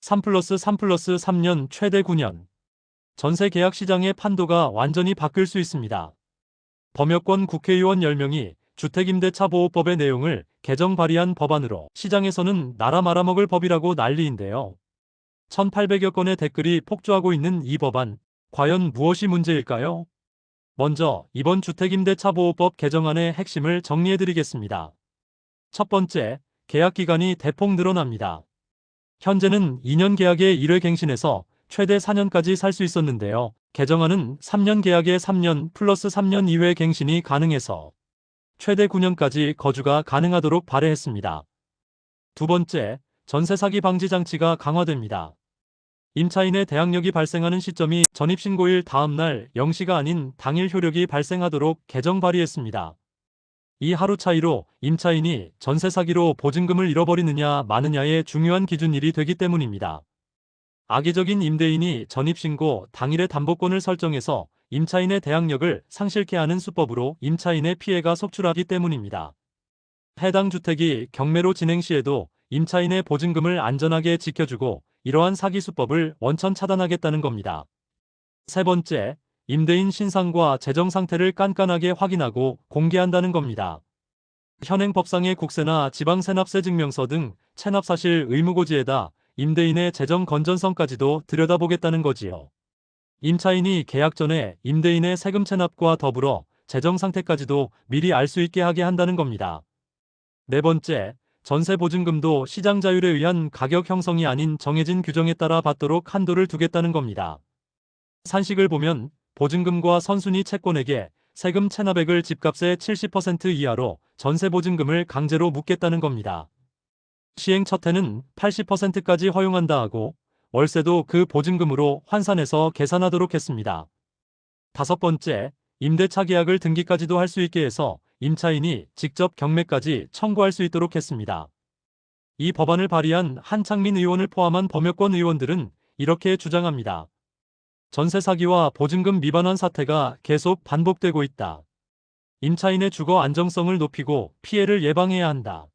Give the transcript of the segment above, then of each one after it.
3+3+3년 최대 9년. 전세 계약 시장의 판도가 완전히 바뀔 수 있습니다. 범여권 국회의원 10명이 주택임대차보호법의 내용을 개정 발의한 법안으로 시장에서는 나라 말아먹을 법이라고 난리인데요. 1800여 건의 댓글이 폭주하고 있는 이 법안, 과연 무엇이 문제일까요? 먼저 이번 주택임대차보호법 개정안의 핵심을 정리해드리겠습니다. 첫 번째, 계약기간이 대폭 늘어납니다. 현재는 2년 계약에 1회 갱신해서 최대 4년까지 살 수 있었는데요. 개정안은 3년 계약에 3년 플러스 3년 이외 갱신이 가능해서 최대 9년까지 거주가 가능하도록 발해했습니다. 두 번째, 전세 사기 방지 장치가 강화됩니다. 임차인의 대항력이 발생하는 시점이 전입신고일 다음날 0시가 아닌 당일 효력이 발생하도록 개정 발의했습니다. 이 하루 차이로 임차인이 전세 사기로 보증금을 잃어버리느냐 마느냐의 중요한 기준일이 되기 때문입니다. 악의적인 임대인이 전입신고 당일에 담보권을 설정해서 임차인의 대항력을 상실케 하는 수법으로 임차인의 피해가 속출하기 때문입니다. 해당 주택이 경매로 진행 시에도 임차인의 보증금을 안전하게 지켜주고 이러한 사기 수법을 원천 차단하겠다는 겁니다. 세 번째, 임대인 신상과 재정 상태를 깐깐하게 확인하고 공개한다는 겁니다. 현행 법상의 국세나 지방세납세 증명서 등 체납 사실 의무고지에다 임대인의 재정 건전성까지도 들여다보겠다는 거지요. 임차인이 계약 전에 임대인의 세금 체납과 더불어 재정 상태까지도 미리 알 수 있게 하게 한다는 겁니다. 네 번째, 전세 보증금도 시장 자율에 의한 가격 형성이 아닌 정해진 규정에 따라 받도록 한도를 두겠다는 겁니다. 산식을 보면 보증금과 선순위 채권에게 세금 체납액을 집값의 70% 이하로 전세 보증금을 강제로 묻겠다는 겁니다. 시행 첫 해는 80%까지 허용한다 하고 월세도 그 보증금으로 환산해서 계산하도록 했습니다. 다섯 번째, 임대차 계약을 등기까지도 할 수 있게 해서 임차인이 직접 경매까지 청구할 수 있도록 했습니다. 이 법안을 발의한 한창민 의원을 포함한 범여권 의원들은 이렇게 주장합니다. 전세 사기와 보증금 미반환 사태가 계속 반복되고 있다. 임차인의 주거 안정성을 높이고 피해를 예방해야 한다.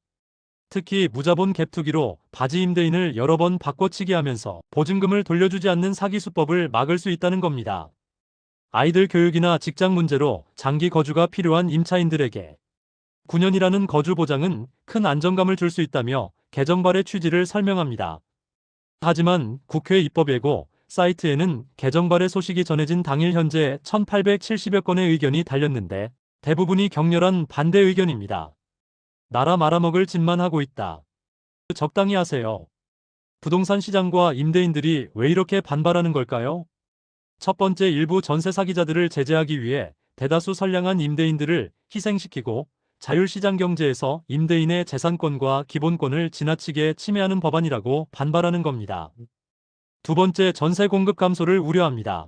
특히 무자본 갭투기로 바지 임대인을 여러 번 바꿔치기 하면서 보증금을 돌려주지 않는 사기 수법을 막을 수 있다는 겁니다. 아이들 교육이나 직장 문제로 장기 거주가 필요한 임차인들에게 9년이라는 거주 보장은 큰 안정감을 줄 수 있다며 개정 발의 취지를 설명합니다. 하지만 국회 입법예고 사이트에는 개정 발의 소식이 전해진 당일 현재 1870여 건의 의견이 달렸는데 대부분이 격렬한 반대 의견입니다. 나라 말아먹을 짓만 하고 있다. 적당히 하세요. 부동산 시장과 임대인들이 왜 이렇게 반발하는 걸까요? 첫 번째, 일부 전세 사기자들을 제재하기 위해 대다수 선량한 임대인들을 희생시키고 자율시장 경제에서 임대인의 재산권과 기본권을 지나치게 침해하는 법안이라고 반발하는 겁니다. 두 번째, 전세 공급 감소를 우려합니다.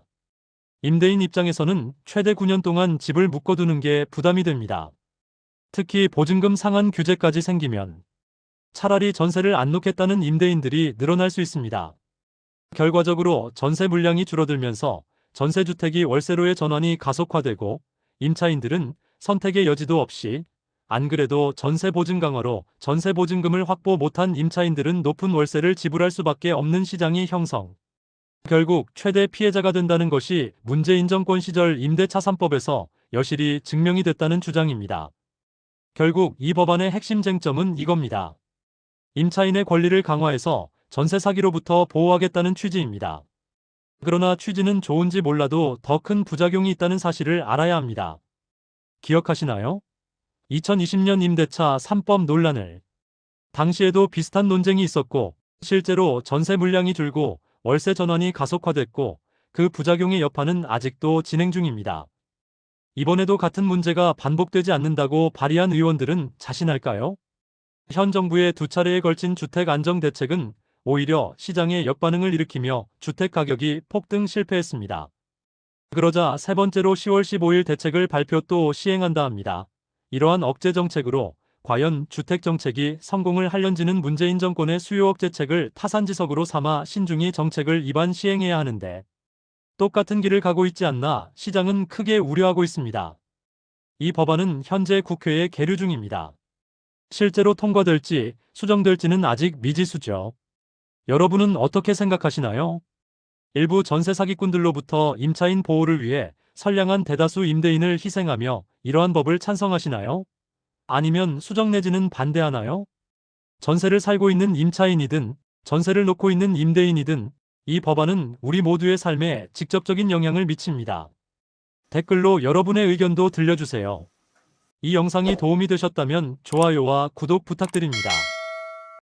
임대인 입장에서는 최대 9년 동안 집을 묶어두는 게 부담이 됩니다. 특히 보증금 상한 규제까지 생기면 차라리 전세를 안 놓겠다는 임대인들이 늘어날 수 있습니다. 결과적으로 전세 물량이 줄어들면서 전세주택이 월세로의 전환이 가속화되고 임차인들은 선택의 여지도 없이 안 그래도 전세 보증 강화로 전세 보증금을 확보 못한 임차인들은 높은 월세를 지불할 수밖에 없는 시장이 형성. 결국 최대 피해자가 된다는 것이 문재인 정권 시절 임대차 3법에서 여실히 증명이 됐다는 주장입니다. 결국 이 법안의 핵심 쟁점은 이겁니다. 임차인의 권리를 강화해서 전세 사기로부터 보호하겠다는 취지입니다. 그러나 취지는 좋은지 몰라도 더 큰 부작용이 있다는 사실을 알아야 합니다. 기억하시나요? 2020년 임대차 3법 논란을. 당시에도 비슷한 논쟁이 있었고 실제로 전세 물량이 줄고 월세 전환이 가속화됐고 그 부작용의 여파는 아직도 진행 중입니다. 이번에도 같은 문제가 반복되지 않는다고 발의한 의원들은 자신할까요? 현 정부의 두 차례에 걸친 주택 안정 대책은 오히려 시장에 역반응을 일으키며 주택 가격이 폭등 실패했습니다. 그러자 세 번째로 10월 15일 대책을 발표 또 시행한다 합니다. 이러한 억제 정책으로 과연 주택 정책이 성공을 할런지는 문재인 정권의 수요 억제책을 타산지석으로 삼아 신중히 정책을 입안 시행해야 하는데 똑같은 길을 가고 있지 않나 시장은 크게 우려하고 있습니다. 이 법안은 현재 국회에 계류 중입니다. 실제로 통과될지 수정될지는 아직 미지수죠. 여러분은 어떻게 생각하시나요? 일부 전세 사기꾼들로부터 임차인 보호를 위해 선량한 대다수 임대인을 희생하며 이러한 법을 찬성하시나요? 아니면 수정 내지는 반대하나요? 전세를 살고 있는 임차인이든 전세를 놓고 있는 임대인이든 이 법안은 우리 모두의 삶에 직접적인 영향을 미칩니다. 댓글로 여러분의 의견도 들려주세요. 이 영상이 도움이 되셨다면 좋아요와 구독 부탁드립니다.